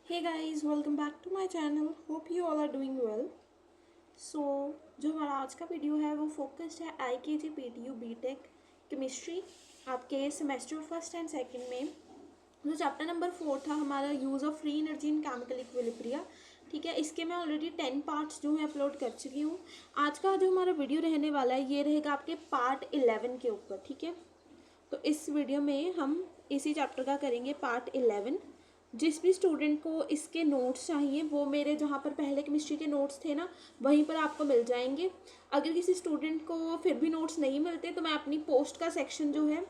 Hey guys, welcome back to my channel. Hope you all are doing well. So जो हमारा आज का video है वो फोकस्ड है IKG PTU BTech केमिस्ट्री आपके सेमेस्टर फर्स्ट एंड सेकंड में। जो चैप्टर नंबर 4 था हमारा use of free energy in chemical equilibria. ठीक है, इसके मैं ऑलरेडी 10 पार्ट्स जो है अपलोड कर चुकी हूँ। आज का जो हमारा वीडियो रहने वाला है ये रहेगा आपके पार्ट 11 के ऊपर। ठीक है, तो इस वीडियो में हम इसी चैप्टर का करेंगे पार्ट 11। जिस भी स्टूडेंट को इसके नोट्स चाहिए वो मेरे जहाँ पर पहले केमिस्ट्री के नोट्स थे ना वहीं पर आपको मिल जाएंगे। अगर किसी स्टूडेंट को फिर भी नोट्स नहीं मिलते तो मैं अपनी पोस्ट का सेक्शन जो है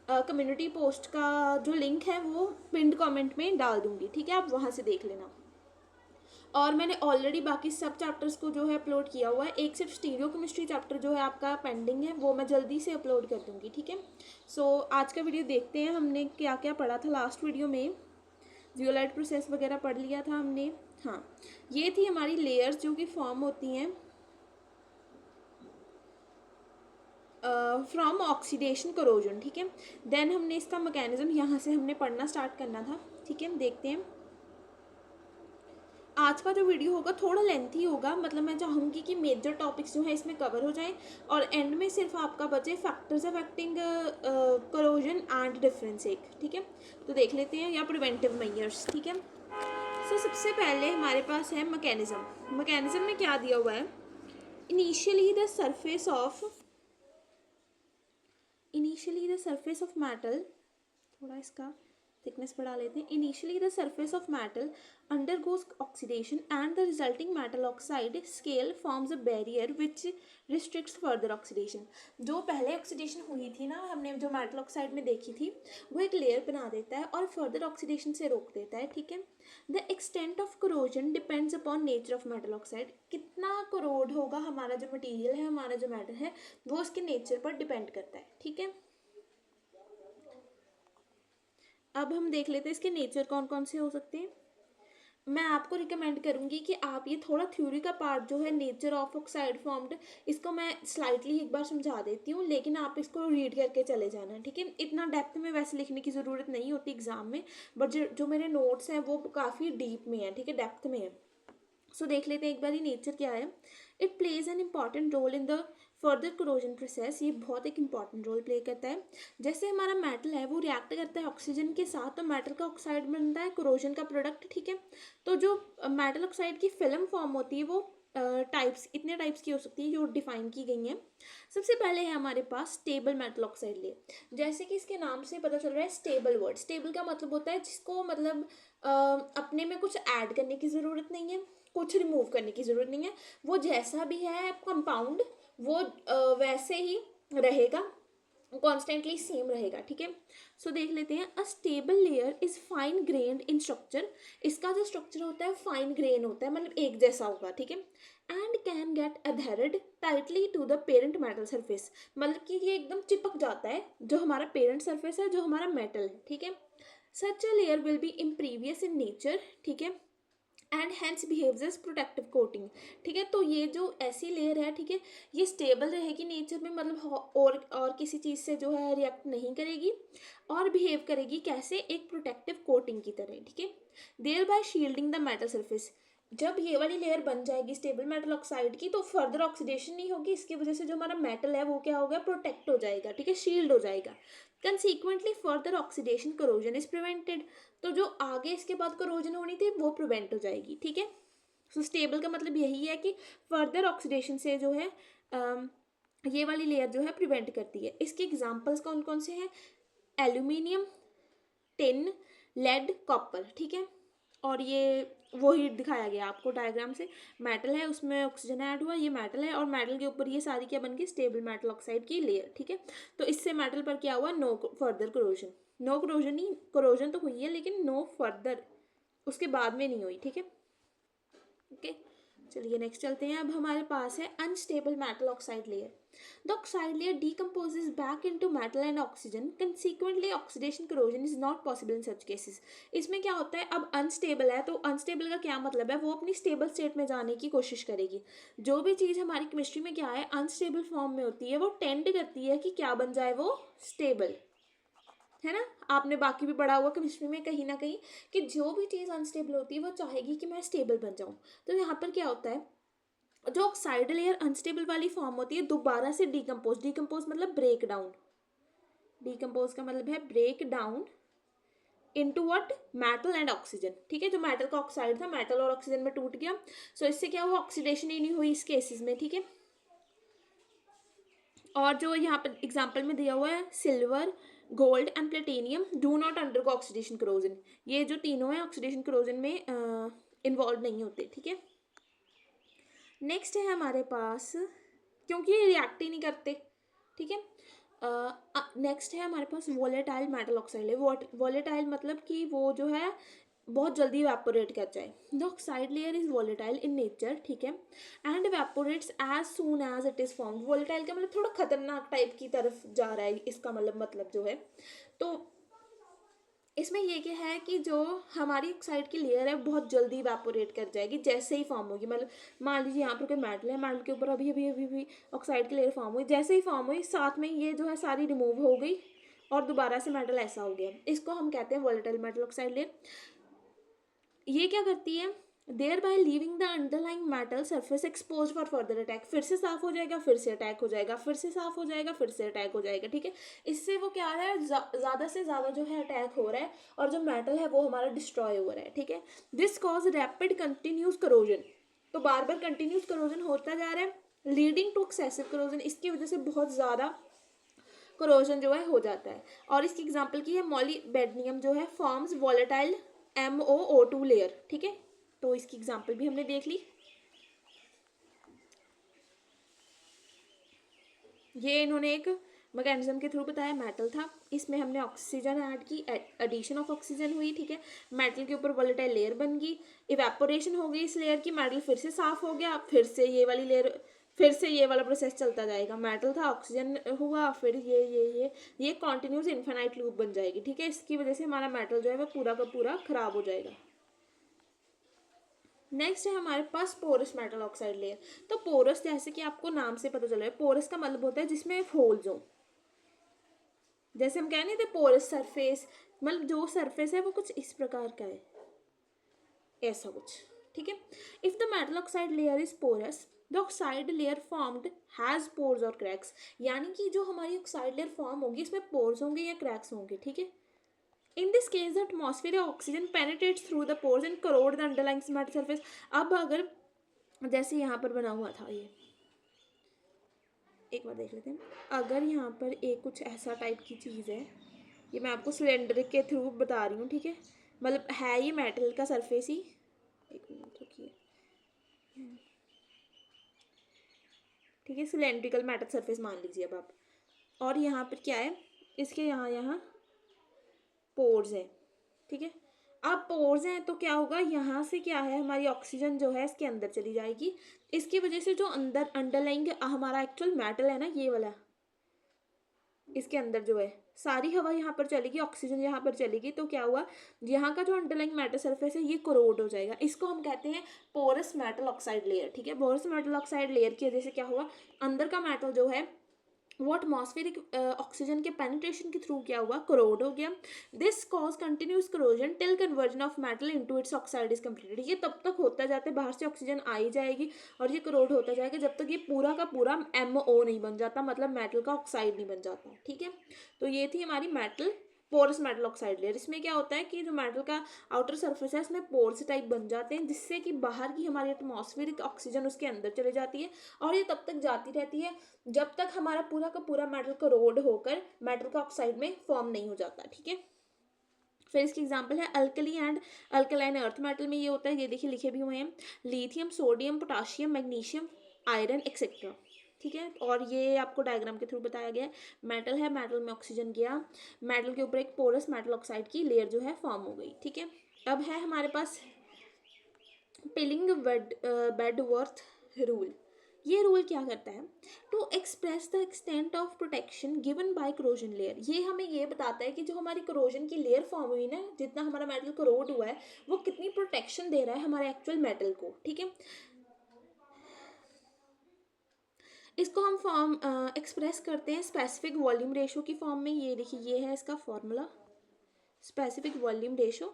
कम्युनिटी पोस्ट का जो लिंक है वो पिंड कमेंट में डाल दूँगी। ठीक है, आप वहाँ से देख लेना। और मैंने ऑलरेडी बाकी सब चैप्टर्स को जो है अपलोड किया हुआ है। एक सिर्फ स्टीरियो केमिस्ट्री चैप्टर जो है आपका पेंडिंग है, वो मैं जल्दी से अपलोड कर दूँगी। ठीक है, सो आज का वीडियो देखते हैं हमने क्या क्या पढ़ा था लास्ट वीडियो में। जियोलाइट प्रोसेस वगैरह पढ़ लिया था हमने। हाँ, ये थी हमारी लेयर्स जो कि फॉर्म होती हैं फ्रॉम ऑक्सीडेशन करोजन। ठीक है, देन हमने इसका मैकेनिज्म यहाँ से हमने पढ़ना स्टार्ट करना था। ठीक है, देखते हैं। आज का जो वीडियो होगा थोड़ा लेंथी होगा, मतलब मैं चाहूँगी कि मेजर टॉपिक्स जो है इसमें कवर हो जाएं और एंड में सिर्फ आपका बचे factors affecting corrosion and difference एक। ठीक है, तो देख लेते हैं, या प्रिवेंटिव मेजर्स। ठीक है, सो सबसे पहले हमारे पास है मैकेनिज्म। मैकेनिज्म में क्या दिया हुआ है, initially the surface of metal, थोड़ा इसका थिकनेस बढ़ा लेते हैं। Initially the surface of metal undergoes oxidation and the resulting metal oxide scale forms a barrier which restricts further oxidation. जो पहले ऑक्सीडेशन हुई थी ना हमने जो मेटल ऑक्साइड में देखी थी, वो एक लेयर बना देता है और फर्दर ऑक्सीडेशन से रोक देता है। ठीक है, the extent of corrosion depends upon nature of metal oxide. कितना करोड होगा हमारा जो मटीरियल है, हमारा जो मेटल है, वो उसके नेचर पर डिपेंड करता है। ठीक है, अब हम देख लेते हैं इसके नेचर कौन कौन से हो सकते हैं। मैं आपको रिकमेंड करूंगी कि आप ये थोड़ा थ्योरी का पार्ट जो है नेचर ऑफ ऑक्साइड फॉर्म्ड, इसको मैं स्लाइटली एक बार समझा देती हूँ, लेकिन आप इसको रीड करके चले जाना। ठीक है, इतना डेप्थ में वैसे लिखने की ज़रूरत नहीं होती एग्जाम में, बट जो मेरे नोट्स हैं वो काफ़ी डीप में है। ठीक है, डेप्थ में है। सो देख लेते हैं एक बार ये नेचर क्या है। It plays an important role in the further corrosion process. ये बहुत एक इंपॉर्टेंट रोल प्ले करता है। जैसे हमारा मेटल है वो रिएक्ट करता है ऑक्सीजन के साथ, तो मेटल का ऑक्साइड बनता है करोजन का प्रोडक्ट। ठीक है, तो जो मेटल ऑक्साइड की फिल्म फॉर्म होती है वो टाइप्स, इतने टाइप्स की हो सकती है जो डिफाइन की गई हैं। सबसे पहले है हमारे पास स्टेबल मेटल ऑक्साइड लेयर। जैसे कि इसके नाम से पता चल रहा है स्टेबल वर्ड, स्टेबल का मतलब होता है जिसको मतलब अपने में कुछ ऐड करने की ज़रूरत नहीं है, कुछ रिमूव करने की ज़रूरत नहीं है, वो जैसा भी है कंपाउंड वो वैसे ही रहेगा, कॉन्स्टेंटली सेम रहेगा। ठीक है, सो देख लेते हैं। A stable layer is fine grand in structure. इसका जो स्ट्रक्चर होता है फाइन ग्रेन होता है, मतलब एक जैसा होगा। ठीक है, and can get adhered tightly to the parent metal surface. मतलब कि ये एकदम चिपक जाता है जो हमारा पेरेंट सरफेस है, जो हमारा मेटल है। ठीक है, such a layer will be impervious in nature. ठीक है, and hence behaves as protective coating. ठीक है, तो ये जो ऐसी लेयर है, ठीक है, ये स्टेबल रहेगी नेचर में, मतलब और किसी चीज़ से जो है रिएक्ट नहीं करेगी और बिहेव करेगी कैसे, एक प्रोटेक्टिव कोटिंग की तरह। ठीक है, thereby shielding the metal surface. जब ये वाली लेयर बन जाएगी स्टेबल मेटल ऑक्साइड की तो फर्दर ऑक्सीडेशन नहीं होगी, इसकी वजह से जो हमारा मेटल है वो क्या होगा, प्रोटेक्ट हो जाएगा। ठीक है, शील्ड हो जाएगा। Consequently further oxidation corrosion is prevented. तो जो आगे इसके बाद करोजन होनी थी वो प्रिवेंट हो जाएगी। ठीक है, सो स्टेबल का मतलब यही है कि फर्दर ऑक्सीडेशन से जो है ये वाली लेयर जो है प्रिवेंट करती है। इसके एग्जांपल्स कौन कौन से हैं, एल्यूमिनियम, टिन, लेड, कॉपर। ठीक है, और ये वही दिखाया गया आपको डायग्राम से। मेटल है उसमें ऑक्सीजन ऐड हुआ, ये मेटल है और मेटल के ऊपर ये सारी क्या बन गई, स्टेबल मेटल ऑक्साइड की लेयर। ठीक है, तो इससे मेटल पर क्या हुआ, no further corrosion. No corrosion ही, करोजन तो हुई है लेकिन नो फर्दर उसके बाद में नहीं हुई। ठीक है, ओके, चलिए नेक्स्ट चलते हैं। अब हमारे पास है unstable metal oxide layer. The oxide layer decomposes back into metal and oxygen. Consequently, oxidation corrosion is not possible in such cases. इसमें क्या होता है, अब अनस्टेबल है तो अनस्टेबल का क्या मतलब है, वो अपनी स्टेबल स्टेट में जाने की कोशिश करेगी। जो भी चीज़ हमारी केमिस्ट्री में क्या है, अनस्टेबल फॉर्म में होती है, वो टेंड करती है कि क्या बन जाए, वो स्टेबल। है ना। आपने बाकी भी पढ़ा हुआ केमिस्ट्री में कहीं ना कहीं कि जो भी चीज़ अनस्टेबल होती है वो चाहेगी कि मैं स्टेबल बन जाऊँ। तो यहाँ पर क्या होता है, जो ऑक्साइड लेयर अनस्टेबल वाली फॉर्म होती है दोबारा से डिकम्पोज मतलब ब्रेक डाउन, डिकम्पोज का मतलब है break down into what, metal and oxygen. ठीक है, जो मेटल का ऑक्साइड था मेटल और ऑक्सीजन में टूट गया। सो इससे क्या हुआ, ऑक्सीडेशन ही नहीं हुई इस केसेस में। ठीक है, और जो यहाँ पर एग्जाम्पल में दिया हुआ है silver, gold and platinum do not undergo oxidation corrosion, ये जो तीनों हैं ऑक्सीडेशन करोजन में इन्वॉल्व नहीं होते। ठीक है, नेक्स्ट है हमारे पास, क्योंकि ये रिएक्ट ही नहीं करते। ठीक है, नेक्स्ट है हमारे पास वोलेटाइल मेटल ऑक्साइड। वोलेटाइल मतलब कि वो जो है बहुत जल्दी इवेपोरेट कर जाए। The oxide layer is volatile in nature. ठीक है, and evaporates as soon as it is formed. Volatile का मतलब थोड़ा खतरनाक टाइप की तरफ जा रहा है इसका मतलब जो है। तो इसमें ये क्या है कि जो हमारी ऑक्साइड की लेयर है बहुत जल्दी इवेपोरेट कर जाएगी जैसे ही फॉर्म होगी। मतलब मान लीजिए यहाँ पर कोई मेटल है, मेटल के ऊपर अभी अभी अभी अभी ऑक्साइड की लेयर फॉर्म हुई, जैसे ही फॉर्म हुई साथ में ये जो है सारी रिमूव हो गई और दोबारा से मेटल ऐसा हो गया। इसको हम कहते हैं वोलेटाइल मेटल ऑक्साइड लेयर। ये क्या करती है, thereby leaving the underlying metal surface expose for further attack. फिर से साफ हो जाएगा, फिर से अटैक हो जाएगा, फिर से साफ हो जाएगा, फिर से अटैक हो जाएगा। ठीक है, इससे वो क्या है, ज़्यादा से ज़्यादा जो है अटैक हो रहा है और जो मेटल है वो हमारा डिस्ट्रॉय हो रहा है। ठीक है, this cause rapid continuous corrosion. तो बार बार कंटिन्यूस करोजन होता जा रहा है, लीडिंग टू एक्सेसिव करोजन। इसकी वजह से बहुत ज़्यादा करोजन जो है हो जाता है। और इसकी एग्जांपल की है मॉलीबेडनियम जो है फॉर्म्स वॉलेटाइल MOO2 लेयर। ठीक है, तो इसकी एग्जांपल भी हमने देख ली। ये इन्होंने एक मैकेनिज्म के थ्रू बताया, मेटल था, इसमें हमने ऑक्सीजन ऐड की, एडिशन ऑफ ऑक्सीजन हुई। ठीक है, मेटल के ऊपर वोलेटाइल लेयर बन गई, इवेपोरेशन हो गई इस लेयर की, मेटल फिर से साफ हो गया, फिर से ये वाली लेयर, फिर से ये वाला प्रोसेस चलता जाएगा। मेटल था, ऑक्सीजन हुआ, फिर ये कॉन्टिन्यूस इन्फिनाइट लूप बन जाएगी। ठीक है, इसकी वजह से हमारा मेटल जो है वो पूरा का पूरा खराब हो जाएगा। नेक्स्ट है हमारे पास पोरस मेटल ऑक्साइड लेयर। तो पोरस जैसे कि आपको नाम से पता चल रहा है, पोरस का मतलब होता है जिसमें होल्स हो। जैसे हम कह नहीं थे पोरस सरफेस, मतलब जो सरफेस है वो कुछ इस प्रकार का है, ऐसा कुछ। ठीक है, if the metal oxide layer is porous the oxide layer formed has pores और क्रैक्स। यानी कि जो हमारी ऑक्साइड लेयर फॉर्म होगी इसमें पोर्स होंगे या क्रैक्स होंगे। ठीक है, in this case the atmosphere oxygen penetrates through the pores and crore the underlying metal surface. अब अगर जैसे यहाँ पर बना हुआ था, ये एक बार देख लेते हैं। अगर यहाँ पर एक कुछ ऐसा टाइप की चीज़ है, ये मैं आपको सिलेंडर के थ्रू बता रही हूँ। ठीक है, मतलब है ये मेटल का सरफेस ही, एक मिनट रुकिए। ठीक है, सिलेंड्रिकल मेटल सरफेस मान लीजिए अब आप, और यहाँ पर क्या है, इसके यहाँ यहाँ पोर्स हैं। ठीक है, अब पोर्स हैं तो क्या होगा, यहाँ से क्या है हमारी ऑक्सीजन जो है इसके अंदर चली जाएगी। इसकी वजह से जो अंदर अंडरलाइंग हमारा एक्चुअल मेटल है ना, ये वाला, इसके अंदर जो है सारी हवा यहाँ पर चलेगी, ऑक्सीजन यहाँ पर चलेगी, तो क्या हुआ, यहाँ का जो अंडरलाइंग मेटल सरफेस है ये कोरोड हो जाएगा। इसको हम कहते हैं पोरस मेटल ऑक्साइड लेयर। ठीक है, पोरस मेटल ऑक्साइड लेयर की वजह से क्या हुआ, अंदर का मेटल जो है वो एटमॉस्फेरिक ऑक्सीजन के पेनिट्रेशन के थ्रू क्या हुआ, करोड हो गया। This cause continuous corrosion till conversion of metal into its oxide is completed. ये तब तक होता जाता है, बाहर से ऑक्सीजन आ ही जाएगी और ये करोड होता जाएगा जब तक ये पूरा का पूरा MO नहीं बन जाता, मतलब मेटल का ऑक्साइड नहीं बन जाता। ठीक है, तो ये थी हमारी metal porous metal oxide layer. इसमें क्या होता है कि जो मेटल का आउटर सरफेस है इसमें पोर्स टाइप बन जाते हैं, जिससे कि बाहर की हमारी एटमॉस्फेरिक ऑक्सीजन उसके अंदर चले जाती है और ये तब तक जाती रहती है जब तक हमारा पूरा का पूरा मेटल करोड होकर मेटल का ऑक्साइड में फॉर्म नहीं हो जाता। ठीक है, फिर इसकी एग्जांपल है alkali and alkaline earth metal में ये होता है, ये देखिए लिखे भी हुए हैं, lithium, sodium, potassium, magnesium, iron etcetera. ठीक है, और ये आपको डायग्राम के थ्रू बताया गया है। मेटल है, मेटल में ऑक्सीजन गया, मेटल के ऊपर एक पोरस मेटल ऑक्साइड की लेयर जो है फॉर्म हो गई। ठीक है, अब है हमारे पास पिलिंग बेडवर्थ रूल। ये रूल क्या करता है, to express the extent of protection given by corrosion layer. ये हमें ये बताता है कि जो हमारी करोजन की लेयर फॉर्म हुई ना, जितना हमारा मेटल करोड हुआ है वो कितनी प्रोटेक्शन दे रहा है हमारे एक्चुअल मेटल को। ठीक है, इसको हम फॉर्म एक्सप्रेस करते हैं स्पेसिफिक वॉल्यूम रेशो की फॉर्म में। ये देखिए, ये है इसका फॉर्मूला, स्पेसिफिक वॉल्यूम रेशो।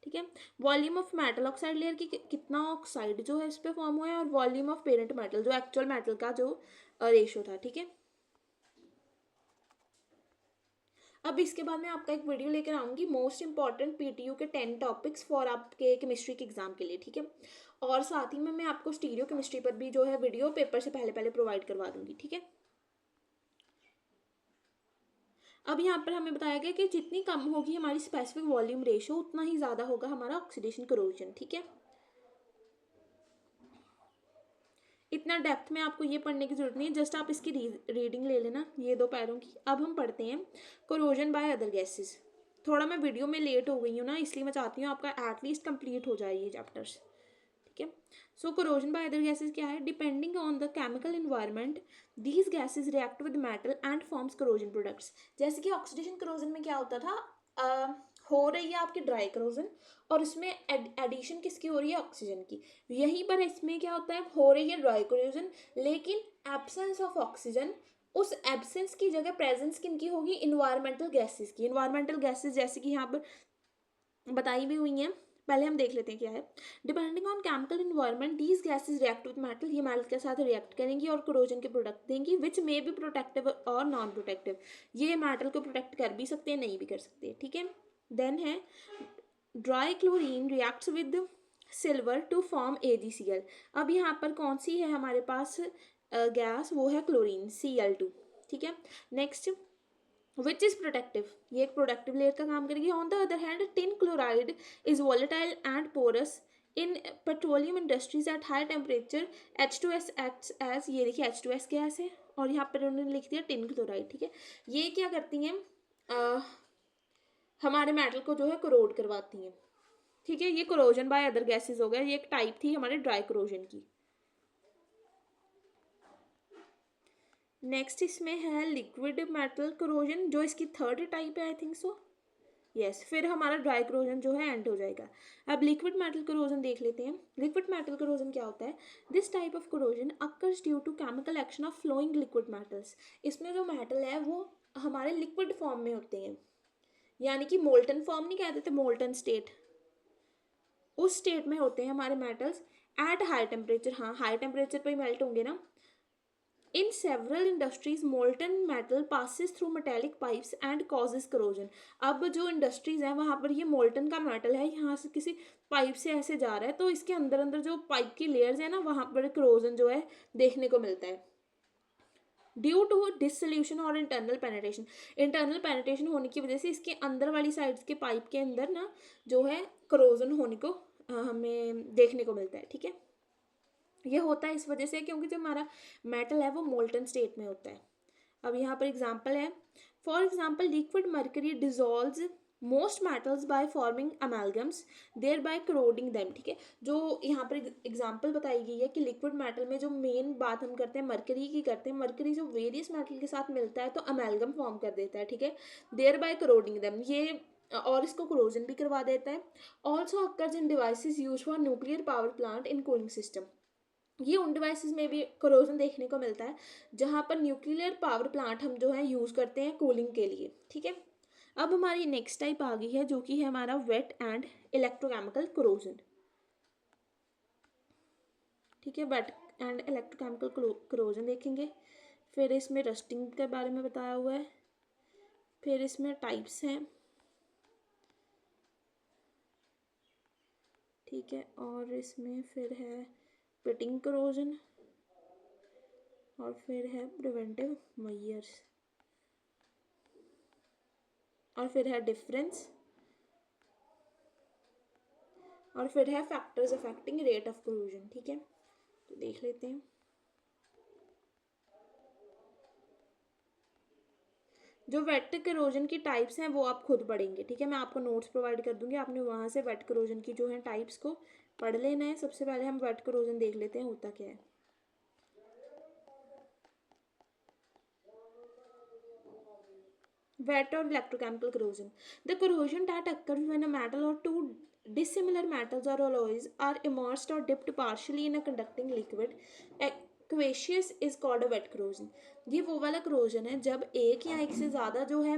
ठीक है, volume of metal oxide layer की कितना ऑक्साइड जो है इस पे फॉर्म हुआ है, और वॉल्यूम ऑफ पेरेंट मेटल जो एक्चुअल मेटल का जो रेशो था। ठीक है, अब इसके बाद मैं आपका एक वीडियो लेकर आऊँगी मोस्ट इंपॉर्टेंट पीटीयू के 10 टॉपिक्स फॉर आपके केमिस्ट्री के एग्जाम के लिए। ठीक है, और साथ ही में मैं आपको स्टीरियो केमिस्ट्री पर भी जो है वीडियो पेपर से पहले पहले प्रोवाइड करवा दूंगी। ठीक है, अब यहाँ पर हमें बताया गया कि जितनी कम होगी हमारी स्पेसिफिक वॉल्यूम रेशो, उतना ही ज़्यादा होगा हमारा ऑक्सीडेशन करोजन। ठीक है, इतना डेप्थ में आपको ये पढ़ने की जरूरत नहीं है, जस्ट आप इसकी रीडिंग ले लेना, ये 2 पैरों की। अब हम पढ़ते हैं करोजन बाय अदर गैसेस। थोड़ा मैं वीडियो में लेट हो गई हूँ ना, इसलिए मैं चाहती हूँ आपका एटलीस्ट कंप्लीट हो जाए ये चैप्टर्स। ठीक है, सो करोजन बाय अदर गैसेस क्या है? Depending on the chemical environment these gases react with metal and forms corrosion products. जैसे कि ऑक्सीडेशन करोजन में क्या होता था, हो रही है आपकी ड्राई करोजन, और इसमें एडिशन किसकी हो रही है? ऑक्सीजन की। यहीं पर इसमें क्या होता है, हो रही है ड्राई करोजन, लेकिन एब्सेंस ऑफ ऑक्सीजन, उस एब्सेंस की जगह प्रेजेंस किनकी होगी? इन्वायरमेंटल गैसेस की। इन्वायरमेंटल गैसेस जैसे कि यहाँ पर बताई भी हुई हैं, पहले हम देख लेते हैं क्या है। Depending on chemical environment these gases react with metal, ये मेटल के साथ रिएक्ट करेंगी और करोजन के प्रोडक्ट देंगी, विच मे बी प्रोटेक्टिव और नॉन प्रोटेक्टिव। ये मेटल को प्रोटेक्ट कर भी सकते हैं, नहीं भी कर सकते। ठीक है, देन है dry chlorine reacts with silver to form AgCl। अब यहाँ पर कौन सी है हमारे पास गैस? वो है क्लोरीन, Cl2। ठीक है, नेक्स्ट विच इज प्रोटेक्टिव, ये एक प्रोटेक्टिव लेयर का काम करेगी। On the other hand tin chloride is volatile and porous in petroleum industries at high temperature. H2S acts as, ये देखिए H2S गैस है, और यहाँ पर उन्होंने लिख दिया टिन क्लोराइड। ठीक है, ये क्या करती हैं? हमारे मेटल को जो है करोड करवाती हैं। ठीक है, ये करोजन बाय अदर गैसेज हो गया, ये एक टाइप थी हमारे ड्राई करोजन की। नेक्स्ट इसमें है लिक्विड मेटल करोजन, जो इसकी थर्ड टाइप है, आई थिंक सो। यस, फिर हमारा ड्राई करोजन जो है एंड हो जाएगा। अब लिक्विड मेटल करोजन देख लेते हैं। लिक्विड मेटल करोजन क्या होता है? This type of corrosion occurs due to chemical action of flowing liquid metals. इसमें जो मेटल है वो हमारे लिक्विड फॉर्म में होते हैं, यानी कि मोल्टन फॉर्म नहीं कहते थे, मोल्टन स्टेट, उस स्टेट में होते हैं हमारे मेटल्स एट हाई टेम्परेचर। हाँ, हाई टेम्परेचर पर ही मेल्ट होंगे ना। In several industries molten metal passes through metallic pipes and causes corrosion. अब जो इंडस्ट्रीज हैं वहाँ पर ये मोल्टन का मेटल है, यहाँ से किसी पाइप से ऐसे जा रहा है, तो इसके अंदर अंदर जो पाइप की लेयर्स है ना, वहाँ पर करोजन जो है देखने को मिलता है। ड्यू टू डिसोल्यूशन और इंटरनल पेनिट्रेशन, इंटरनल पेनिट्रेशन होने की वजह से इसके अंदर वाली साइड्स के पाइप के अंदर ना जो है करोजन होने को हमें देखने को मिलता है। ठीक है, ये होता है इस वजह से क्योंकि जो हमारा मेटल है वो मोल्टन स्टेट में होता है। अब यहाँ पर एग्जांपल है, for example liquid mercury dissolves most metals by forming amalgams thereby corroding them. ठीक है, जो यहाँ पर एग्जांपल बताई गई है कि लिक्विड मेटल में जो मेन बात हम करते हैं मर्करी की करते हैं, मर्करी जो वेरियस मेटल के साथ मिलता है तो अमेलगम फॉर्म कर देता है। ठीक है, देयर बाय करोडिंग देम, ये और इसको क्रोजन भी करवा देता है। Also occurs in devices use for nuclear power plant in cooling system, ये उन डिवाइसेस में भी करोजन देखने को मिलता है जहाँ पर न्यूक्लियर पावर प्लांट हम जो है यूज़ करते हैं कूलिंग के लिए। ठीक है, अब हमारी नेक्स्ट टाइप आ गई है जो कि है हमारा वेट एंड इलेक्ट्रोकेमिकल करोजन। ठीक है, वेट एंड इलेक्ट्रोकेमिकल करोजन देखेंगे, फिर इसमें रस्टिंग के बारे में बताया हुआ है, फिर इसमें टाइप्स हैं। ठीक है, और इसमें फिर है पिटिंग करोजन, और फिर है प्रिवेंटिव मेजर्स, और फिर है डिफरेंस, और फिर है factors affecting rate of corrosion. ठीक है, तो देख लेते हैं। जो वेट करोजन की टाइप्स हैं वो आप खुद पढ़ेंगे। ठीक है, मैं आपको नोट्स प्रोवाइड कर दूंगी, आपने वहाँ से वेट करोजन की जो है टाइप्स को पढ़ लेना है। सबसे पहले हम वेट करोजन देख लेते हैं होता क्या है। Wet or electrochemical corrosion, the corrosion that occurs when a metal or two dissimilar metals or alloys are immersed or dipped partially in a conducting liquid. Aqueous is called a wet corrosion. ये वो वाला corrosion है जब एक या एक से ज़्यादा जो है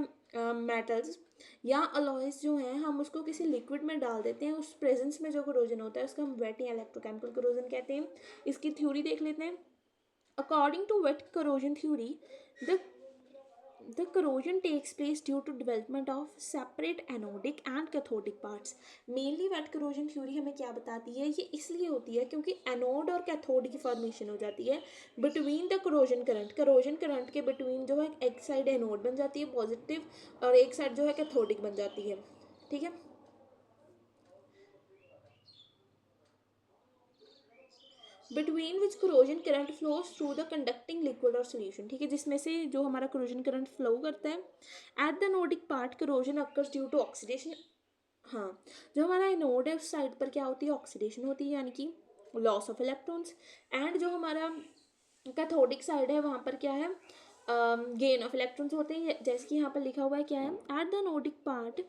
मेटल्स या अलॉयज जो हैं हम उसको किसी लिक्विड में डाल देते हैं, उस प्रेजेंस में जो करोजन होता है उसका हम वेट या इलेक्ट्रोकेमिकल करोजन कहते हैं। इसकी थ्योरी देख लेते हैं। According to wet corrosion theory, the the corrosion takes place due to development of separate anodic and cathodic parts. Mainly wet corrosion theory हमें क्या बताती है, ये इसलिए होती है क्योंकि एनोड और कैथोड की फॉर्मेशन हो जाती है बिटवीन द करोजन करंट के बिटवीन जो है एक साइड एनोड बन जाती है पॉजिटिव और एक साइड जो है कैथोडिक बन जाती है। ठीक है, between which corrosion current flows through the conducting liquid और सोल्यूशन। ठीक है, जिसमें से जो हमारा करोजन करंट फ्लो करता है। At the Nordic part corrosion occurs due to oxidation. हाँ, जो हमारा एनोड है उस साइड पर क्या होती है, ऑक्सीडेशन होती है, यानी कि लॉस ऑफ इलेक्ट्रॉन्स। एंड जो हमारा कैथोडिक साइड है वहाँ पर क्या है, गेन ऑफ इलेक्ट्रॉन्स होते हैं। जैसे कि यहाँ पर लिखा हुआ है क्या है, at the Nordic part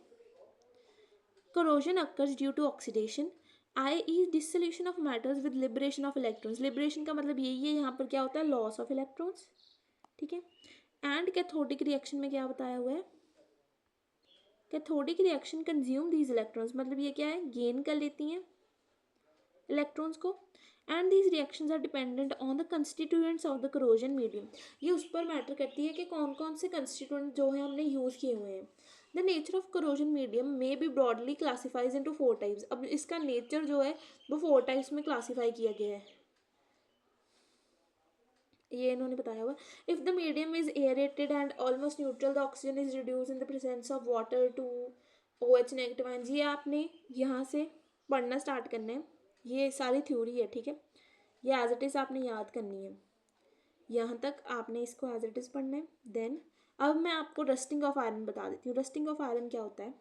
corrosion occurs due to oxidation, i.e. dissolution of metals with liberation of electrons। liberation का मतलब यही है, यहाँ पर क्या होता है, लॉस ऑफ इलेक्ट्रॉन्स। ठीक है, एंड कैथोडिक रिएक्शन में क्या बताया हुआ है, cathodic reaction consume these electrons, मतलब ये क्या है, गेन कर लेती हैं इलेक्ट्रॉन्स को। And these reactions are dependent on the constituents of the corrosion medium. ये उस पर मैटर करती है कि कौन कौन से कंस्टिट्यूएंट जो है हमने यूज़ किए हुए हैं। The nature of corrosion medium may be broadly classifies into 4 types. अब इसका नेचर जो है वो 4 टाइप्स में क्लासीफाई किया गया है, ये इन्होंने बताया हुआ। If the medium is aerated and almost neutral, the oxygen is reduce in the presence of water to OH negative ion. ये आपने यहाँ से पढ़ना स्टार्ट करना है, ये सारी थ्योरी है। ठीक है, ये एज इट इज़ आपने याद करनी है, यहाँ तक आपने इसको एज इट इज़ पढ़ना है। देन अब मैं आपको रस्टिंग ऑफ आयरन बता देती हूँ। रस्टिंग ऑफ आयरन क्या होता है,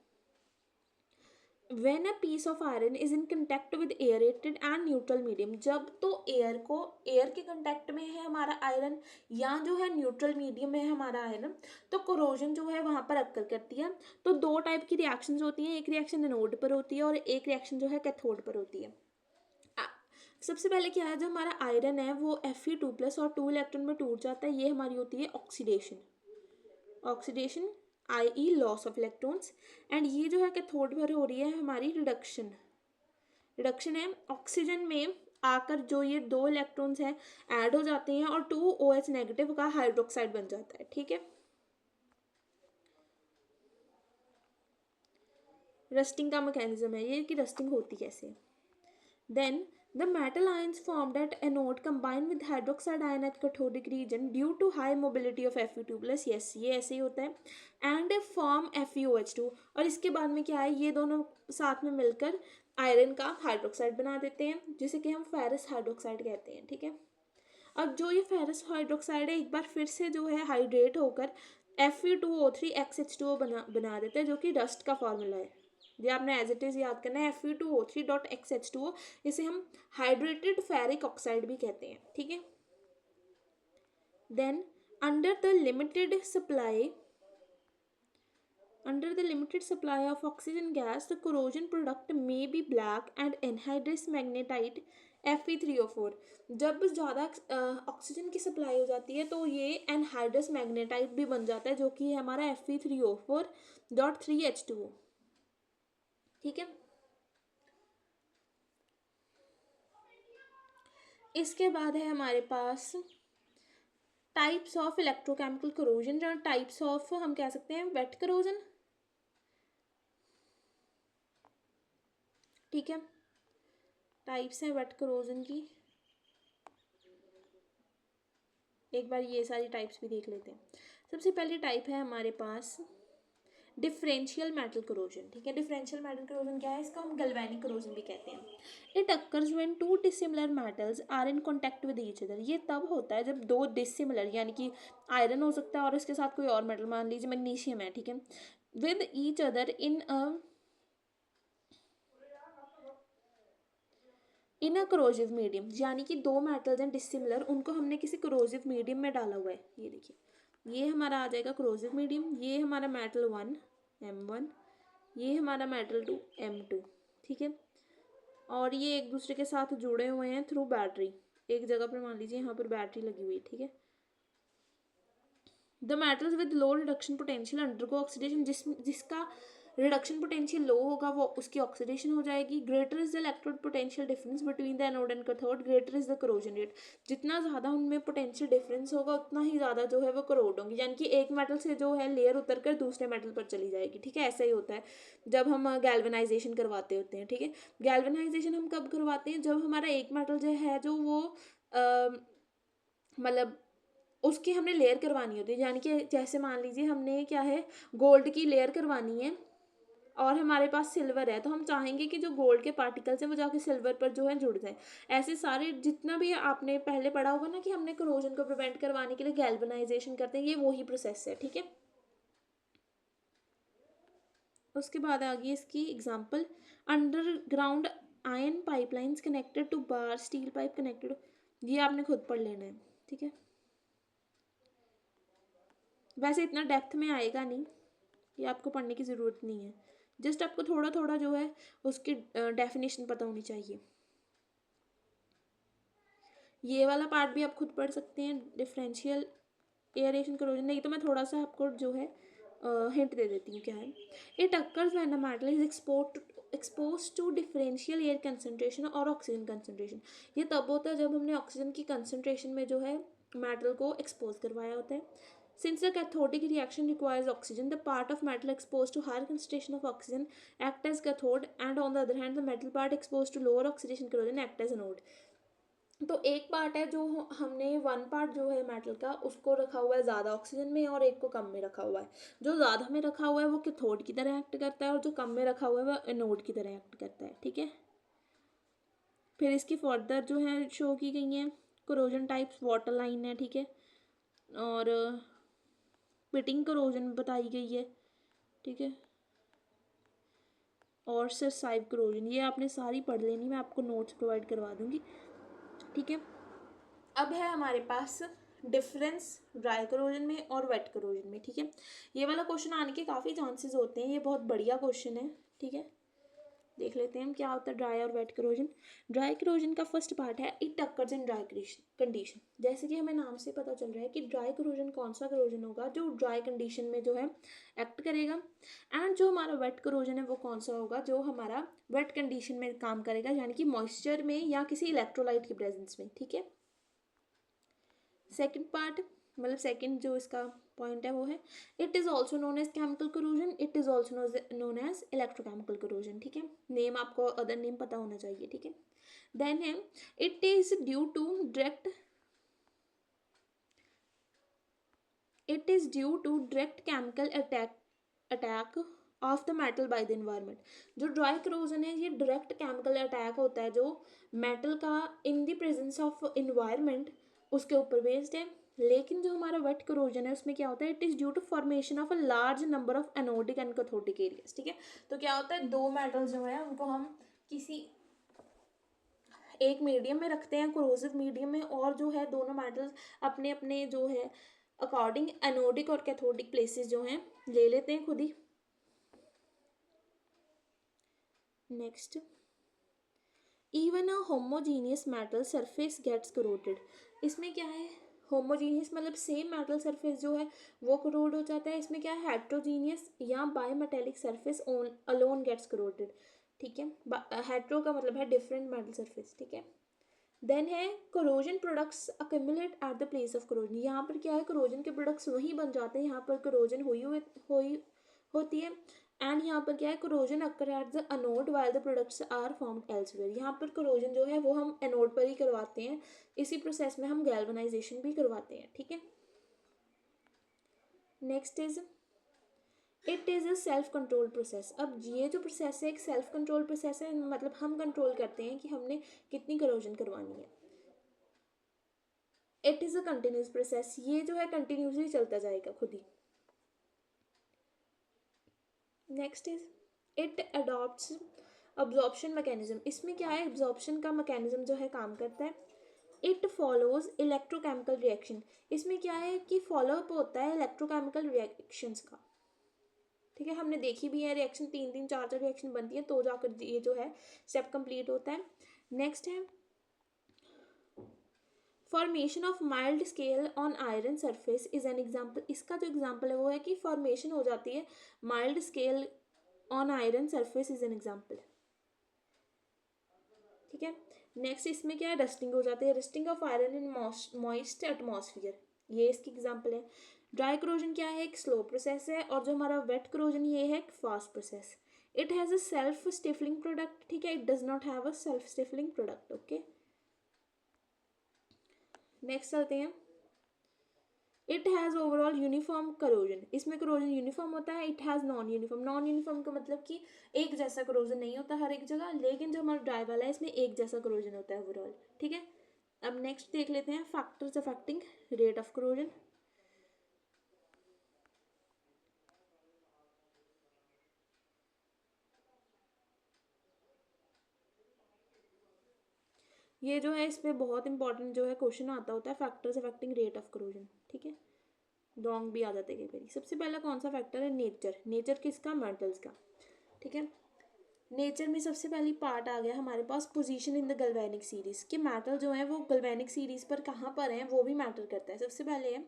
when a piece of iron is in contact with aerated and neutral medium. जब तो एयर के कंटेक्ट में है हमारा आयरन या जो है न्यूट्रल मीडियम में है हमारा आयरन, तो कोरोजन जो है वहाँ पर अक्कर करती है। तो 2 टाइप की रिएक्शंस होती हैं, एक रिएक्शन एनोड पर होती है और एक रिएक्शन जो है कैथोड पर होती है। सबसे पहले क्या है, जो हमारा आयरन है वो Fe2+ और 2 इलेक्ट्रॉन में टूट जाता है, ये हमारी होती है oxidation. Oxidation i.e. Loss of electrons. And ये जो है कैथोड पर हो रही है हमारी रिडक्शन। रिडक्शन है, ऑक्सीजन में आकर जो ये 2 इलेक्ट्रॉन्स हैं ऐड हो जाते हैं और 2OH नेगेटिव का हाइड्रोक्साइड बन जाता है। ठीक है, रस्टिंग का मैकेनिज्म है ये कि रस्टिंग होती कैसे। Then the metal ions formed at anode combine with hydroxide ion at cathodic region due to high mobility of Fe2+। yes, ये ऐसे ही होता है। and form FeOH2। और इसके बाद में क्या है, ये दोनों साथ में मिलकर आयरन का हाइड्रोक्साइड बना देते हैं जिसे कि हम फेरस हाइड्रोक्साइड कहते हैं। ठीक है, अब जो ये फेरस हाइड्रोक्साइड है एक बार फिर से जो है हाइड्रेट होकर Fe2O3XH2O बना देता है, जो कि रस्ट का फॉर्मूला है। ये आपने एज इट इज़ याद करना है, Fe2O3.XH2O। इसे हम हाइड्रेटेड फेरिक ऑक्साइड भी कहते हैं। ठीक है, then under the limited supply of oxygen gas, the corrosion product may be black and anhydrous magnetite Fe3O4। जब ज़्यादा ऑक्सीजन की सप्लाई हो जाती है तो ये एनहाइड्रस मैग्नेटाइट भी बन जाता है, जो कि है हमारा Fe3O4.3H2O। ठीक है, इसके बाद है हमारे पास टाइप्स ऑफ इलेक्ट्रोकेमिकल करोजन, जहाँ टाइप्स ऑफ हम कह सकते हैं वेट करोजन। ठीक है, टाइप्स हैं वेट करोजन की, एक बार ये सारी टाइप्स भी देख लेते हैं। सबसे पहली टाइप है हमारे पास डिफरेंशियल मेटल करोजन। ठीक है, डिफरेंशियल मेटल करोजन क्या है, इसको हम गैल्वेनिक करोजन भी कहते हैं। It occurs when 2 dissimilar metals are in contact with each other. ये तब होता है जब 2 डिसिमिलर, यानी कि आयरन हो सकता है और इसके साथ कोई और मेटल, मान लीजिए मैग्नीशियम है। ठीक है, with each other in a करोजिव medium, यानी कि 2 मेटल्स हैं डिसिमिलर, उनको हमने किसी करोजिव मीडियम में डाला हुआ है। ये देखिए, ये हमारा आ जाएगा करोजिव मीडियम। ये हमारा मेटल 1 M1, ये हमारा मेटल 2 M2। ठीक है, और ये एक दूसरे के साथ जुड़े हुए हैं थ्रू बैटरी। एक जगह पर मान लीजिए यहाँ पर बैटरी लगी हुई है, ठीक है। The metals with low reduction potential undergo oxidation, जिसका रिडक्शन पोटेंशियल लो होगा वो उसकी ऑक्सीडेशन हो जाएगी। Greater is the electrode potential difference between the anode and cathode, greater is the corrosion rate. जितना ज़्यादा उनमें पोटेंशियल डिफरेंस होगा उतना ही ज़्यादा जो है वो करोड होंगी, यानी कि एक मेटल से जो है लेयर उतर कर दूसरे मेटल पर चली जाएगी, ठीक है। ऐसा ही होता है जब हम गैल्वेनाइजेशन करवाते होते हैं, ठीक है। गैल्वेनाइजेशन हम कब करवाते हैं, जब हमारा एक मेटल जो है जो वो मतलब उसकी हमने लेयर करवानी होती है, यानी कि जैसे मान लीजिए हमने क्या है गोल्ड की लेयर करवानी है और हमारे पास सिल्वर है, तो हम चाहेंगे कि जो गोल्ड के पार्टिकल्स हैं वो जाके सिल्वर पर जो है जुड़ जाए। ऐसे सारे जितना भी आपने पहले पढ़ा होगा ना कि हमने करोजन को प्रिवेंट करवाने के लिए गैल्वेनाइजेशन करते हैं, ये वही प्रोसेस है, ठीक है। उसके बाद आ गई इसकी example, underground iron pipelines connected to bar steel pipe connected, ये आपने खुद पढ़ लेना है, ठीक है। वैसे इतना डेप्थ में आएगा नहीं, ये आपको पढ़ने की ज़रूरत नहीं है, जस्ट आपको थोड़ा थोड़ा जो है उसकी डेफिनेशन पता होनी चाहिए। ये वाला पार्ट भी आप खुद पढ़ सकते हैं, डिफरेंशियल एयरेशन करोजन, नहीं तो मैं थोड़ा सा आपको जो है हिंट दे देती हूँ क्या है। It occurs when the metal is expose to differential air concentration और ऑक्सीजन कंसनट्रेशन। ये तब होता है जब हमने ऑक्सीजन की कंसनट्रेशन में जो है मेटल को एक्सपोज करवाया होता है। Since the cathodic reaction requires oxygen, the part of metal exposed to higher concentration of oxygen act as cathode, and on the other hand, the metal part exposed to lower oxidation corrosion act as anode. तो एक part है जो हमने one part जो है metal का उसको रखा हुआ है ज़्यादा ऑक्सीजन में और एक को कम में रखा हुआ है। जो ज़्यादा में रखा हुआ है वो कैथोड की तरह एक्ट करता है और जो कम में रखा हुआ है वो एनोड की तरह एक्ट करता है, ठीक है। फिर इसकी फर्दर जो है शो की गई हैं कोरोजन टाइप्स, वाटर लाइन है, ठीक है, और पिटिंग करोजन बताई गई है, ठीक है, और सरसाइव करोजन, ये आपने सारी पढ़ लेनी, मैं आपको नोट्स प्रोवाइड करवा दूंगी, ठीक है। अब है हमारे पास डिफरेंस ड्राई करोजन में और वेट करोजन में, ठीक है। ये वाला क्वेश्चन आने के काफ़ी चांसेस होते हैं, ये बहुत बढ़िया क्वेश्चन है, ठीक है। देख लेते हैं क्या होता है ड्राई और वेट करोजन। ड्राई करोजन का फर्स्ट पार्ट है it occurs in dry condition. जैसे कि हमें नाम से पता चल रहा है कि ड्राई करोजन कौन सा करोजन होगा जो ड्राई कंडीशन में जो है एक्ट करेगा, एंड जो हमारा वेट करोजन है वो कौन सा होगा जो हमारा वेट कंडीशन में काम करेगा, यानी कि मॉइस्चर में या किसी इलेक्ट्रोलाइट की प्रेजेंस में, ठीक है। सेकेंड पार्ट मतलब सेकेंड जो इसका पॉइंट है वो है it is also known as chemical corrosion, it is also known as electrochemical corrosion, ठीक है। नेम आपको अदर नेम पता होना चाहिए, ठीक है। देन है it is due to direct chemical attack of the metal by the environment. जो ड्राई करोजन है ये डायरेक्ट केमिकल अटैक होता है जो मेटल का इन द प्रेजेंस ऑफ इन्वायरमेंट उसके ऊपर बेस्ड है। लेकिन जो हमारा वेट करोजन है उसमें क्या होता है, it is due to formation of a large number of anodic and cathodic areas, ठीक है। तो क्या होता है दो मेटल जो है उनको हम किसी एक मीडियम में रखते हैं, कोरोसिव मीडियम में, और जो है दोनों मेटल्स अपने अपने जो है अकॉर्डिंग एनोडिक और कैथोडिक प्लेसेस जो हैं ले लेते हैं खुद ही। Next, even a homogeneous metal surface gets corroded. इसमें क्या है, होमोजीनियस मतलब सेम मेटल सरफेस जो है वो करोड हो जाता है। इसमें क्या है, हेट्रोजीनियस या bimetallic surface alone gets corroded, ठीक है। हेट्रो का मतलब है डिफरेंट मेटल सरफेस, ठीक है। देन है corrosion products accumulate at the place of corrosion. यहाँ पर क्या है, करोजन के प्रोडक्ट्स वहीं बन जाते हैं यहाँ पर करोजन हुई होती है। एंड यहाँ पर क्या है, corrosion occur at the anode while the products are formed elsewhere. यहाँ पर करोजन जो है वो हम एनोड पर ही करवाते हैं, इसी प्रोसेस में हम गैल्वेनाइजेशन भी करवाते हैं, ठीक है। Next is it is a self control process. अब ये जो प्रोसेस है एक सेल्फ कंट्रोल प्रोसेस है, मतलब हम कंट्रोल करते हैं कि हमने कितनी करोजन करवानी है। It is a continuous process, ये जो है कंटिन्यूसली चलता जाएगा खुद ही। Next is it adopts absorption mechanism. इसमें क्या है, अब्जॉर्प्शन का मैकेनिज्म जो है काम करता है। It follows electrochemical reaction. इसमें क्या है कि फॉलोअप होता है इलेक्ट्रोकेमिकल रिएक्शंस का, ठीक है। हमने देखी भी है रिएक्शन, 3-3 4-4 रिएक्शन बनती है तो जाकर ये जो है स्टेप कंप्लीट होता है। नेक्स्ट है formation of mild scale on iron surface is an example. इसका जो एग्जाम्पल है वो है कि फॉर्मेशन हो जाती है mild scale on iron surface is an example. ठीक है, नेक्स्ट इसमें क्या है, रस्टिंग हो जाती है, rusting of iron in moist atmosphere, ये इसकी एग्जाम्पल है। ड्राई करोजन क्या है, एक स्लो प्रोसेस है, और जो हमारा वेट करोजन ये है एक fast process. It has a self stifling product, ठीक है, it does not have a self stifling product. Okay, next चलते हैं। It has overall uniform corrosion, इसमें करोजन यूनिफॉर्म होता है। It has non uniform, non uniform का मतलब कि एक जैसा करोजन नहीं होता हर एक जगह, लेकिन जो हमारा ड्राई वाला है इसमें एक जैसा करोजन होता है ओवरऑल। ठीक है, अब नेक्स्ट देख लेते हैं factors affecting rate of corrosion. ये जो है इस पर बहुत इंपॉर्टेंट जो है क्वेश्चन आता होता है, factors affecting rate of corrosion. ठीक है, रॉन्ग भी आ जाते हैं कई बार। सबसे पहला कौन सा फैक्टर है, नेचर, नेचर किसका, मेटल्स का। ठीक है, नेचर में सबसे पहली पार्ट आ गया हमारे पास पोजीशन इन द गल्वेनिक सीरीज, कि मेटल जो है वो गल्वेनिक सीरीज पर कहाँ पर हैं वो भी मैटर करता है। सबसे पहले है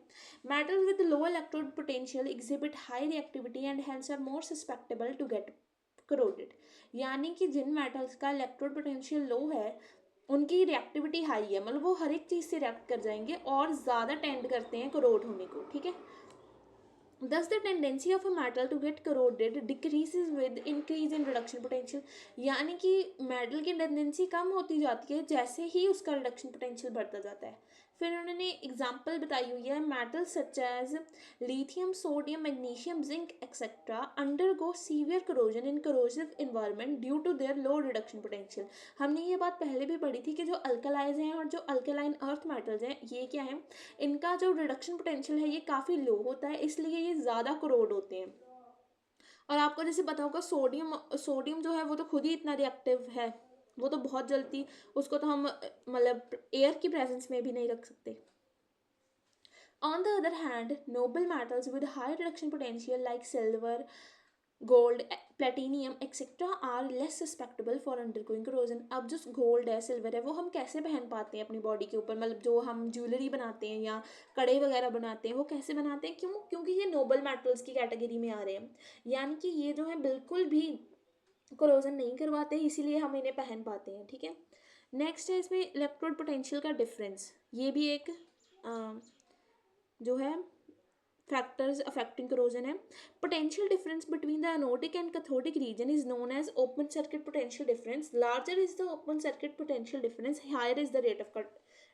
metals with low electrode potential exhibit high reactivity and hence are more susceptible to get corroded, यानी कि जिन मेटल्स का इलेक्ट्रोड पोटेंशियल लो है उनकी रिएक्टिविटी हाई है, मतलब वो हर एक चीज़ से रिएक्ट कर जाएंगे और ज़्यादा टेंड करते हैं करोड होने को। ठीक है, Thus, the tendency of a metal to get corroded decreases with increase in reduction potential, यानी कि मेटल की टेंडेंसी कम होती जाती है जैसे ही उसका रिडक्शन पोटेंशियल बढ़ता जाता है। फिर उन्होंने एग्जाम्पल बताई हुई है, metal such as lithium, sodium, magnesium, zinc etcetera undergo severe corrosion in corrosive environment due to their low reduction potential. हमने ये बात पहले भी पढ़ी थी कि जो अल्कलाइज हैं और जो अल्कलाइन अर्थ मेटल्स हैं ये क्या है, इनका जो रिडक्शन पोटेंशियल है ये काफ़ी लो होता है, इसलिए ये ज़्यादा करोड होते हैं। और आपको जैसे पता होगा सोडियम, सोडियम जो है वो तो खुद ही इतना रिएक्टिव है, वो तो बहुत जल्दी, उसको तो हम मतलब एयर की प्रेजेंस में भी नहीं रख सकते। On the other hand, noble metals with high reduction potential like silver, gold, platinum etcetera are less susceptible for undergoing corrosion. अब जो गोल्ड है, सिल्वर है, वो हम कैसे पहन पाते हैं अपनी बॉडी के ऊपर, मतलब जो हम ज्वेलरी बनाते हैं या कड़े वगैरह बनाते हैं वो कैसे बनाते हैं, क्यों, क्योंकि ये नोबल मेटल्स की कैटेगरी में आ रहे हैं, यानी कि ये जो है बिल्कुल भी करोजन नहीं करवाते, इसीलिए हम इन्हें पहन पाते हैं। ठीक है, नेक्स्ट है इसमें इलेक्ट्रोड पोटेंशियल का डिफरेंस, ये भी एक जो है फैक्टर्स अफेक्टिंग करोजन है। Potential difference between the anodic and cathodic region is known as open circuit potential difference. Larger is the open circuit potential difference, higher is the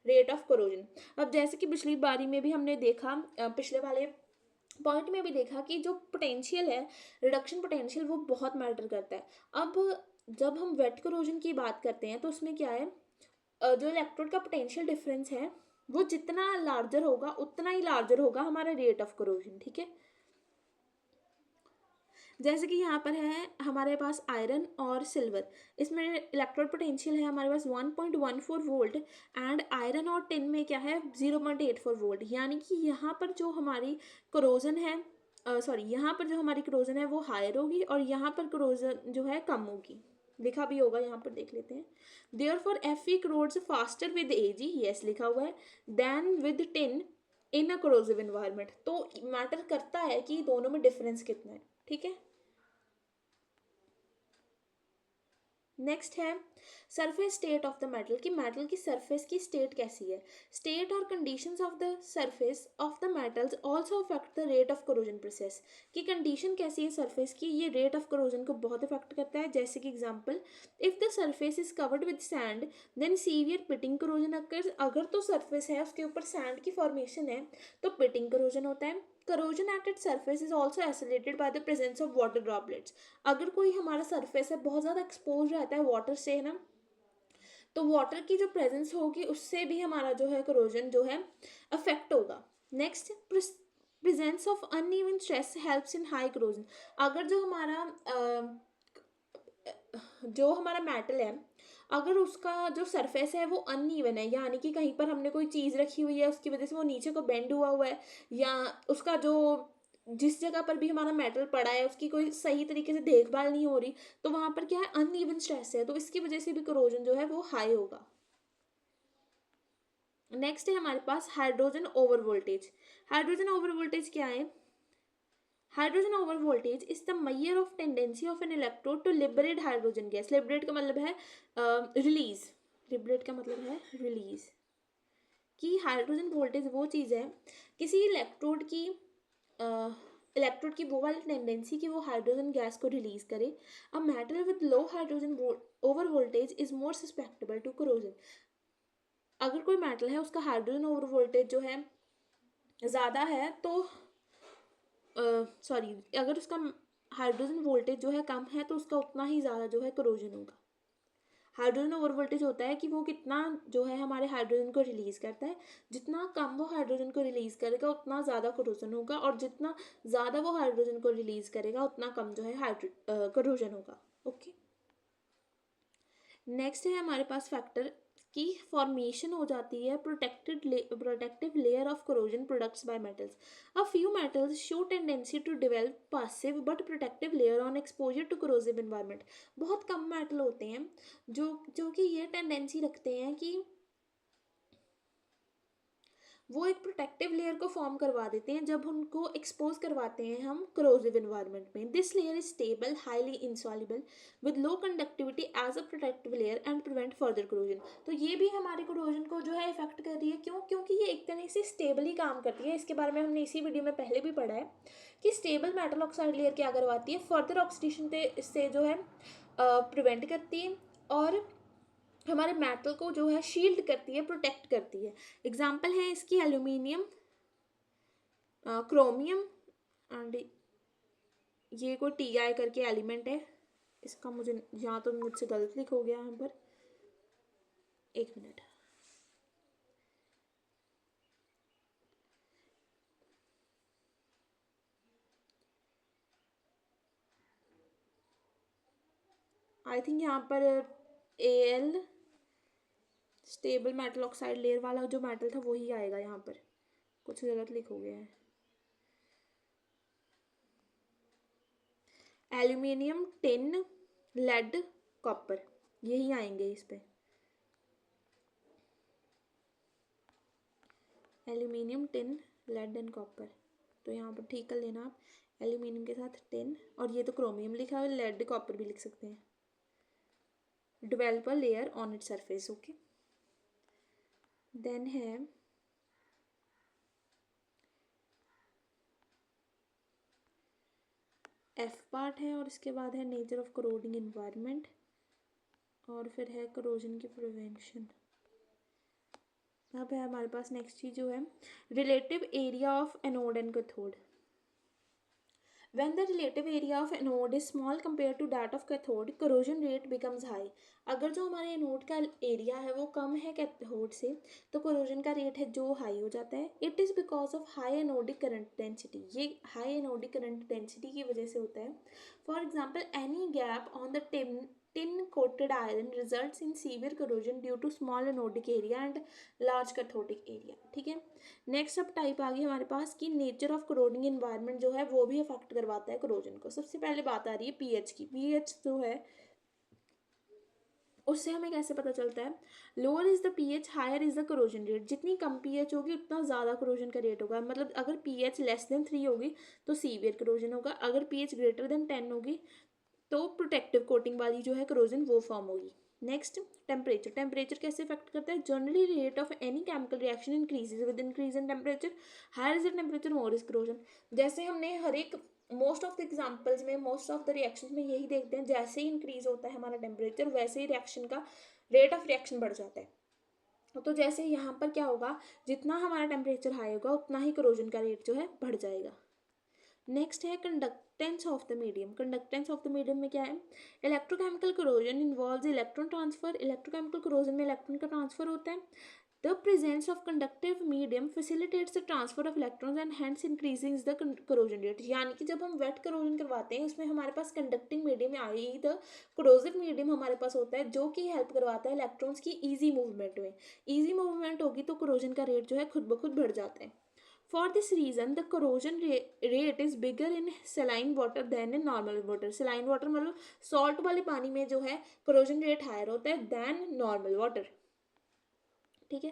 rate of corrosion. अब जैसे कि पिछली बारी में भी हमने देखा, पिछले वाले पॉइंट में भी देखा कि जो पोटेंशियल है, रिडक्शन पोटेंशियल, वो बहुत मैटर करता है। अब जब हम वेट करोजन की बात करते हैं तो उसमें क्या है, जो इलेक्ट्रोड का पोटेंशियल डिफरेंस है वो जितना लार्जर होगा उतना ही लार्जर होगा हमारा रेट ऑफ करोजन। ठीक है, जैसे कि यहाँ पर है हमारे पास आयरन और सिल्वर, इसमें इलेक्ट्रोड पोटेंशियल है हमारे पास 1.14 वोल्ट, एंड आयरन और टिन में क्या है 0.84 वोल्ट, यानी कि यहाँ पर जो हमारी करोजन है, सॉरी यहाँ पर जो हमारी करोजन है वो हायर होगी और यहाँ पर करोजन जो है कम होगी, लिखा भी होगा यहाँ पर, देख लेते हैं। Therefore Fe corrodes faster with Ag, yes लिखा हुआ है, than with tin in a corrosive environment. तो मैटर करता है कि दोनों में डिफरेंस कितना है। ठीक है, नेक्स्ट है surface state of the metal, कि मेटल की सरफेस की स्टेट कैसी है। स्टेट और conditions of the surface of the metals also affect the rate of corrosion process, कि कंडीशन कैसी है सरफेस की, ये रेट ऑफ करोजन को बहुत अफेक्ट करता है। जैसे कि example, if the surface is covered with sand then severe pitting corrosion occurs, अगर तो सरफेस है उसके ऊपर सैंड की फॉर्मेशन है तो पिटिंग करोजन होता है। Corrosion at its surface is also acylated by the presence of water droplets, अगर कोई हमारा सरफेस है बहुत ज़्यादा एक्सपोज रहता है वाटर से, है ना, तो वाटर की जो प्रेजेंस होगी उससे भी हमारा जो है करोजन जो है अफेक्ट होगा। Next, presence of uneven stress helps in high corrosion, अगर जो हमारा मेटल है अगर उसका जो सरफेस है वो अनइवन है, यानी कि कहीं पर हमने कोई चीज़ रखी हुई है उसकी वजह से वो नीचे को बेंड हुआ हुआ है, या उसका जो जिस जगह पर भी हमारा मेटल पड़ा है उसकी कोई सही तरीके से देखभाल नहीं हो रही, तो वहाँ पर क्या है अनइवन स्ट्रेस है, तो इसकी वजह से भी करोजन जो है वो हाई होगा। नेक्स्ट है हमारे पास hydrogen over voltage. Hydrogen over voltage क्या है? Hydrogen over voltage is the measure of tendency of an electrode to liberate hydrogen gas. Liberate का मतलब है रिलीज। लिबरेट का मतलब है रिलीज। कि हाइड्रोजन वोल्टेज वो चीज़ है किसी इलेक्ट्रोड की वो वाली टेंडेंसी कि वो हाइड्रोजन गैस को रिलीज करे। A metal with low hydrogen over voltage is more susceptible to corrosion. अगर कोई मेटल है उसका हाइड्रोजन ओवर वोल्टेज जो है ज़्यादा है तो सॉरी, अगर उसका हाइड्रोजन वोल्टेज जो है कम है तो उसका उतना ही ज़्यादा जो है करोजन होगा। हाइड्रोजन ओवर वोल्टेज होता है कि वो कितना जो है हमारे हाइड्रोजन को रिलीज करता है। जितना कम वो हाइड्रोजन को रिलीज करेगा उतना ज़्यादा करोजन होगा, और जितना ज़्यादा वो हाइड्रोजन को रिलीज करेगा उतना कम जो है करोजन होगा। ओके, नेक्स्ट है हमारे पास फैक्टर की फॉर्मेशन हो जाती है protective layer of corrosion products by metals. A few metals show tendency to develop passive but protective layer on exposure to corrosive environment. बहुत कम मेटल होते हैं जो कि ये टेंडेंसी रखते हैं कि वो एक प्रोटेक्टिव लेयर को फॉर्म करवा देते हैं जब उनको एक्सपोज करवाते हैं हम करोजिव एनवायरनमेंट में। This layer is stable, highly insoluble with low conductivity as a protective layer and prevent further corrosion. तो ये भी हमारे करोजन को जो है इफेक्ट कर रही है। क्यों? क्योंकि ये एक तरह से स्टेबली काम करती है। इसके बारे में हमने इसी वीडियो में पहले भी पढ़ा है कि स्टेबल मेटल ऑक्साइड लेयर क्या करवाती है, फर्दर ऑक्सीडेशन से जो है प्रिवेंट करती है और हमारे मेटल को जो है शील्ड करती है, प्रोटेक्ट करती है। एग्जाम्पल है इसकी एल्यूमिनियम, क्रोमियम एंड ये कोई Ti करके एलिमेंट है। इसका मुझे यहाँ तो मुझसे गलत लिख हो गया यहाँ पर, एक मिनट। आई थिंक यहाँ पर Al stable metal oxide layer वाला जो मेटल था वही आएगा। यहाँ पर कुछ गलत लिख हो गया है। एल्यूमिनियम, टिन, लेड, कॉपर, यही आएंगे इस पे। Aluminium, tin, lead and copper. तो यहाँ पर ठीक कर लेना आप, एल्यूमिनियम के साथ टिन, और ये तो क्रोमियम लिखा है, लेड कॉपर भी लिख सकते हैं। Develop a layer on it surface. Okay, then है एफ पार्ट है, और इसके बाद है नेचर ऑफ करोडिंग इन्वायरमेंट, और फिर है करोजन की प्रिवेंशन। अब है हमारे पास नेक्स्ट चीज जो है relative area of anode and cathode. When the relative area of anode is small compared to that of cathode, corrosion rate becomes high. अगर जो हमारे एनोड का एरिया है वो कम है कैथोड से तो corrosion का रेट है जो हाई हो जाता है। It is because of high anodic current density. ये high anodic current density की वजह से होता है। For example, any gap on the tin coated iron results in severe corrosion due to small anodic area and large cathodic area. ठीक है, next अब type आ गई हमारे पास कि नेचर ऑफ करोडिंग इन्वायरमेंट जो है वो भी अफेक्ट करवाता है करोजन को। सबसे पहले बात आ रही है पीएच की। पीएच जो है उससे हमें कैसे पता चलता है, lower is the pH higher is the corrosion rate. जितनी कम पीएच होगी उतना ज़्यादा करोजन का रेट होगा। मतलब अगर पीएच लेस देन 3 होगी तो सीवियर करोजन होगा, अगर पीएच ग्रेटर देन 10 होगी तो प्रोटेक्टिव कोटिंग वाली जो है करोजन वो फॉर्म होगी। Next temperature. टेम्परेचर कैसे इफेक्ट करता है, generally rate of any chemical reaction increases with increase in temperature, higher is the temperature more is corrosion. जैसे हमने हर एक मोस्ट ऑफ द एग्जाम्पल्स में, मोस्ट ऑफ द रिएक्शंस में यही देखते हैं, जैसे ही इंक्रीज होता है हमारा टेम्परेचर वैसे ही रिएक्शन का रेट ऑफ रिएक्शन बढ़ जाता है। तो जैसे यहाँ पर क्या होगा, जितना हमारा टेम्परेचर हाई होगा उतना ही करोजन का रेट जो है बढ़ जाएगा। नेक्स्ट है conductance of the medium. Conductance of the medium में क्या है, electrochemical corrosion involves electron transfer. Electrochemical corrosion में इलेक्ट्रॉन का ट्रांसफर होता है। The presence of conductive medium facilitates the transfer of electrons and hence increasing the corrosion rate. यानी कि जब हम वेट करोजन करवाते हैं उसमें हमारे पास conducting medium I the corrosive medium हमारे पास होता है जो कि हेल्प करवाता है इलेक्ट्रॉन्स की ईजी मूवमेंट में। ईजी मूवमेंट होगी तो करोजन का रेट जो है खुद ब खुद बढ़ जाता है। For this reason, the corrosion rate is bigger in saline water than in normal water. Saline water मतलब salt वाले पानी में जो है corrosion rate higher होता है than normal water. ठीक है,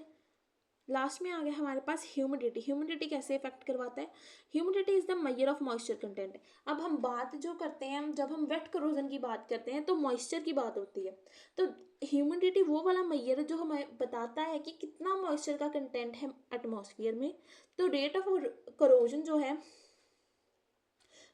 लास्ट में आ गया हमारे पास ह्यूमिडिटी। ह्यूमिडिटी कैसे इफेक्ट करवाता है? Humidity is the measure of moisture content. अब हम बात जो करते हैं, जब हम वेट करोजन की बात करते हैं तो मॉइस्चर की बात होती है। तो ह्यूमिडिटी वो वाला मेजर है जो हमें बताता है कि कितना मॉइस्चर का कंटेंट है एटमॉस्फेयर में। तो रेट ऑफ करोजन जो है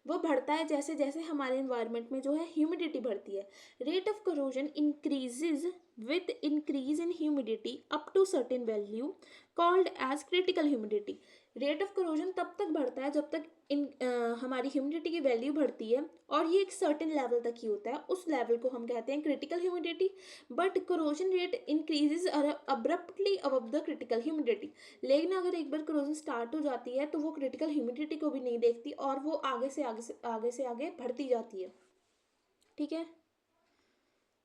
वो बढ़ता है जैसे जैसे हमारे इन्वायरमेंट में जो है ह्यूमिडिटी बढ़ती है। Rate of corrosion increases with increase in humidity up to certain value called as critical humidity. Rate of corrosion तब तक बढ़ता है जब तक हमारी ह्यूमिडिटी की वैल्यू बढ़ती है, और ये एक सर्टेन लेवल तक ही होता है, उस लेवल को हम कहते हैं critical humidity. But corrosion rate increases abruptly above the critical humidity. लेकिन अगर एक बार करोजन स्टार्ट हो जाती है तो वो क्रिटिकल ह्यूमिडिटी को भी नहीं देखती और वो आगे से आगे बढ़ती जाती है। ठीक है,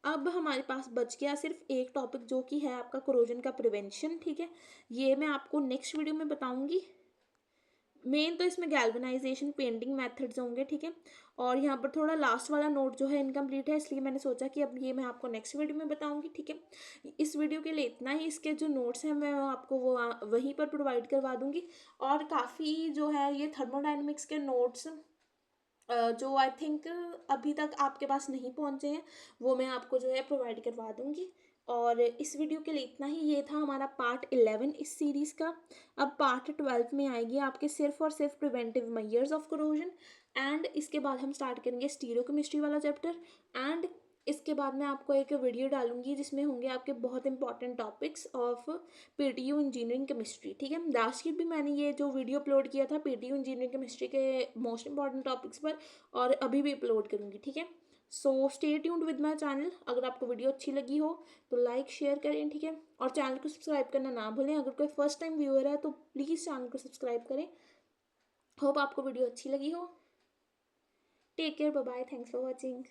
अब हमारे पास बच गया सिर्फ एक टॉपिक जो कि है आपका करोजन का प्रिवेंशन। ठीक है, ये मैं आपको नेक्स्ट वीडियो में बताऊंगी। मेन तो इसमें गैल्वेनाइजेशन पेंटिंग मेथड्स होंगे। ठीक है, और यहाँ पर थोड़ा लास्ट वाला नोट जो है इनकम्प्लीट है, इसलिए मैंने सोचा कि अब ये मैं आपको नेक्स्ट वीडियो में बताऊंगी। ठीक है, इस वीडियो के लिए इतना ही। इसके जो नोट्स हैं मैं आपको वो वहीं पर प्रोवाइड करवा दूंगी। और काफ़ी जो है ये थर्मोडाइनमिक्स के नोट्स जो आई थिंक अभी तक आपके पास नहीं पहुंचे हैं, वो मैं आपको जो है प्रोवाइड करवा दूंगी। और इस वीडियो के लिए इतना ही। ये था हमारा पार्ट 11 इस सीरीज़ का। अब पार्ट 12 में आएगी आपके सिर्फ और सिर्फ preventive measures of corrosion, and इसके बाद हम स्टार्ट करेंगे स्टीरियोकेमिस्ट्री वाला चैप्टर। एंड इसके बाद मैं आपको एक वीडियो डालूंगी जिसमें होंगे आपके बहुत important topics of PTU engineering chemistry. ठीक है, लास्ट ईयर भी मैंने ये जो वीडियो अपलोड किया था पीटीयू इंजीनियरिंग केमिस्ट्री के मोस्ट इंपॉर्टेंट टॉपिक्स पर, और अभी भी अपलोड करूँगी। ठीक है, so stay tuned with my channel. अगर आपको वीडियो अच्छी लगी हो तो लाइक शेयर करें। ठीक है, और चैनल को सब्सक्राइब करना ना भूलें। अगर कोई फर्स्ट टाइम व्यूअर है तो प्लीज़ चैनल को सब्सक्राइब करें। होप आपको वीडियो अच्छी लगी हो। Take care, bye bye, thanks for watching.